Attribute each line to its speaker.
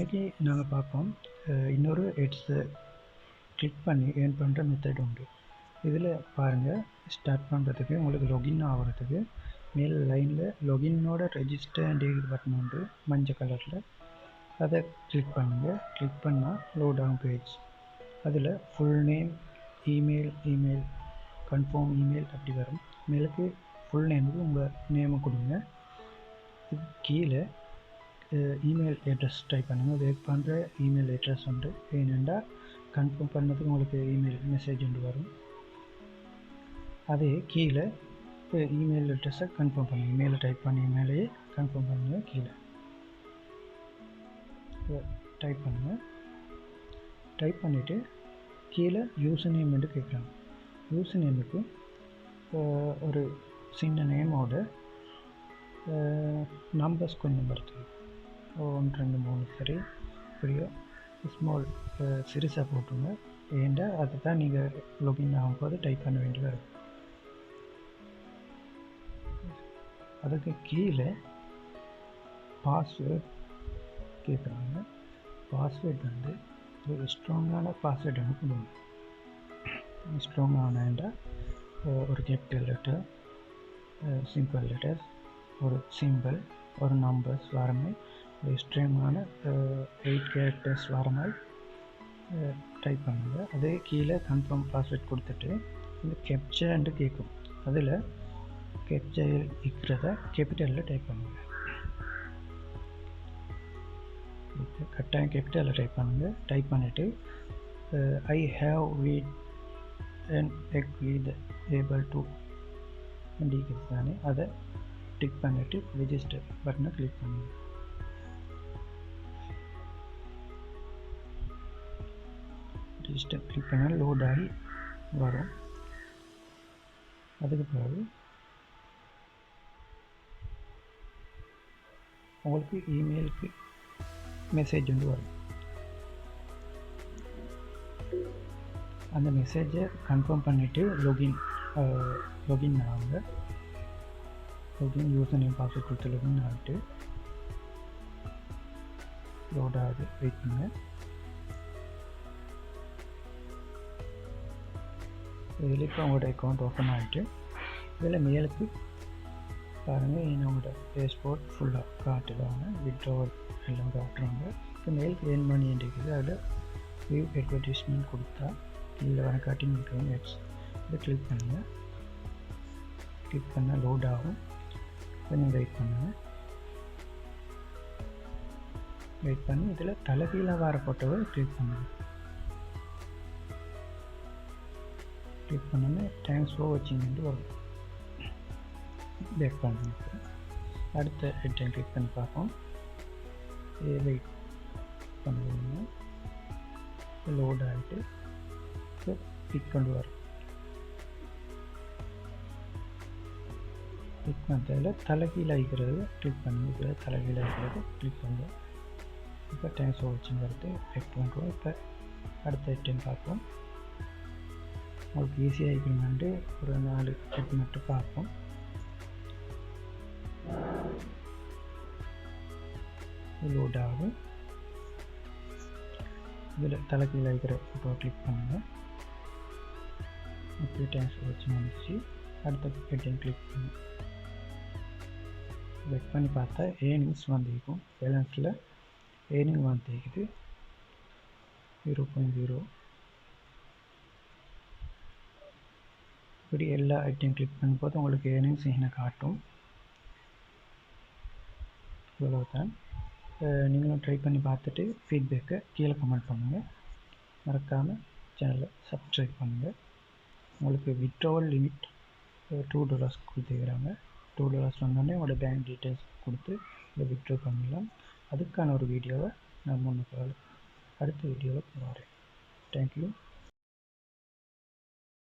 Speaker 1: இன்றைக்கி நாங்கள் பார்ப்போம் இன்னொரு எட்ஸை கிளிக் பண்ணி ஏர்ன் பண்ணுற மெத்தட் உண்டு. இதில் பாருங்கள், ஸ்டார்ட் பண்ணுறதுக்கு உங்களுக்கு லொகின் ஆகிறதுக்கு மேல் லைனில் லொகின்னோட ரெஜிஸ்டர் பட்டன் உண்டு மஞ்சள் கலரில். அதை கிளிக் பண்ணுங்கள். கிளிக் பண்ணால் லோட் ஆகும் பேஜ். அதில் full name, email, confirm email அப்படி வரும். மேலுக்கு ஃபுல் நேமுக்கு உங்கள் நேமை கொடுங்க. இது கீழே இமெயில் அட்ரஸ் டைப் பண்ணுங்கள். வெயிட் பண்ணுற இமெயில் அட்ரஸ் உண்டு. ஏனெண்டா கன்ஃபார்ம் பண்ணதுக்கு உங்களுக்கு இமெயில் மெசேஜ் ஒன்று வரும். அதே கீழே இமெயில் அட்ரஸை கன்ஃபார்ம் பண்ணுங்கள். இமெயிலை டைப் பண்ணி இமெயிலையே கன்ஃபார்ம் பண்ணுங்கள். கீழே டைப் பண்ணுங்கள். டைப் பண்ணிவிட்டு கீழே யூசர் நேம் என்று கேட்குறாங்க. யூசர் நேமுக்கு ஒரு சின்ன நேமோட நம்பர்ஸ் கொஞ்சம் வருது. 1 2 3 சரி இப்படியோ ஸ்மால் சிறுசாக போட்டுங்க. ஏன்டா அதை தான் நீங்கள் லொகின் ஆகும்போது டைப் பண்ண வேண்டி வரும். அதுக்கு கீழே பாஸ்வேர்ட் கேட்குறாங்க. பாஸ்வேர்ட் வந்து ஒரு ஸ்ட்ராங்கான பாஸ்வேர்ட் ஒன்று கொடுங்க. ஸ்ட்ராங்கானண்டா ஒரு கேபிட்டல் லெட்டர், சிம்பிள் லெட்டர்ஸ், ஒரு சிம்பிள், ஒரு நம்பர்ஸ் வர மாதிரி ஒரு ஸ்ட்ராங்கான 8 கேரக்டர்ஸ் வர மாதிரி டைப் பண்ணுங்கள். அதே கீழே கன்ஃபார்ம் பாஸ்வேர்ட் கொடுத்துட்டு இந்த கேப்சர்ன்னு கேட்கும். அதில் கேப்சர் இருக்கிறத கேபிட்டலில் டைப் பண்ணுங்கள். கட்டாயம் கேபிட்டலில் டைப் பண்ணுங்கள். டைப் பண்ணிவிட்டு I have read and agreed able to indicate தானே, அதை டிக் பண்ணிவிட்டு ரெஜிஸ்டர் பட்டனை கிளிக் பண்ணுங்கள். ரெஜிஸ்டர் கிளிக் பண்ணால் லோட் ஆகி வரும். அதுக்கு பிறகு உங்களுக்கு இமெயிலுக்கு மெசேஜ் வந்து வரும். அந்த மெசேஜை கன்ஃபார்ம் பண்ணிவிட்டு லொகின் ஆகுங்க. லொகின் யூசர் நேம் பாஸ்வேர்ட் கொடுத்து லொகின் ஆகிட்டு லோட் ஆகுது. வெயிட் பண்ணுங்க. இதில் இப்போ உங்களோட அக்கௌண்ட் ஓப்பன் ஆகிட்டு இதில் மேலுக்கு பாருங்கள், என்னோட பேஸ்போர்ட் ஃபுல்லாக காட்டுவாங்க. வித்ட்ராவல் எல்லாம் காட்டுறாங்க. இப்போ மேலுக்கு ஏர்ன் பண்ணி இருக்குது. அதில் வியூ அட்வர்டைஸ்மெண்ட் கொடுத்தா கீழே வர காட்டி நிற்கிறோம். நெட்ஸ் இதை கிளிக் பண்ணுங்கள். கிளிக் பண்ணால் லோட் ஆகும். கொஞ்சம் வெயிட் பண்ணுங்கள். வெயிட் பண்ணி இதில் தலைகீழாக வர போட்டோவை கிளிக் பண்ணுங்கள். கிளிக் பண்ணோன்னே தேங்க்ஸ் ஃபார் வாட்சிங்னு வரும். பேக் பண்ணுங்க. அடுத்த ஹெட்டை கிளிக் பண்ணி பார்ப்போம். வெயிட் பண்ணுவீங்க. லோட் ஆகிட்டு கிளிக் கொண்டு வரும். கிளிக் பண்ணதில் தலைகீழாகிறது கிளிக் பண்ணுங்க. தலைகீழாகிறது கிளிக் பண்ணுங்க. இப்போ தேங்க்ஸ் ஃபார் வாட்சிங் வருது. பேக் பண்ணுறோம். இப்போ அடுத்த ஹெட்டை பார்ப்போம். உங்களுக்கு ஈஸியாக இருக்கணும்னு ஒரு 4 ஹெட் மட்டும் பார்ப்போம். லோட் ஆகும். இதில் தலைகீழ இருக்கிற ஃபோட்டோ கிளிக் பண்ணுங்கள். அப்படி தேங்க்ஸ் ஃபார் வாட்சிங் வந்துச்சு. அடுத்த ஹெட்டையும் கிளிக் பண்ணி வெயிட் பண்ணி பார்த்தா ஏர்னிங்ஸ் வந்துருக்கும். பேலன்ஸில் ஏர்னிங் வந்துருக்குது 0.0. இப்படி எல்லா ஐட்டையும் கிளிக் பண்ணும்போது உங்களுக்கு ஏர்னிங்ஸ் என்ன காட்டும். இவ்வளவுதான். நீங்களும் ட்ரை பண்ணி பார்த்துட்டு ஃபீட்பேக்கை கீழே கமெண்ட் பண்ணுங்கள். மறக்காமல் சேனலை சப்ஸ்கிரைப் பண்ணுங்கள். உங்களுக்கு வித்ட்ராவல் லிமிட் $2 கொடுத்துக்கிறாங்க. $2 வந்தோடனே உங்களோட பேங்க் டீட்டெயில்ஸ் கொடுத்து இதை வித்ட்ரா பண்ணலாம். அதுக்கான ஒரு வீடியோவை நான் அடுத்த வீடியோவில் போகிறேன். தேங்க்யூ.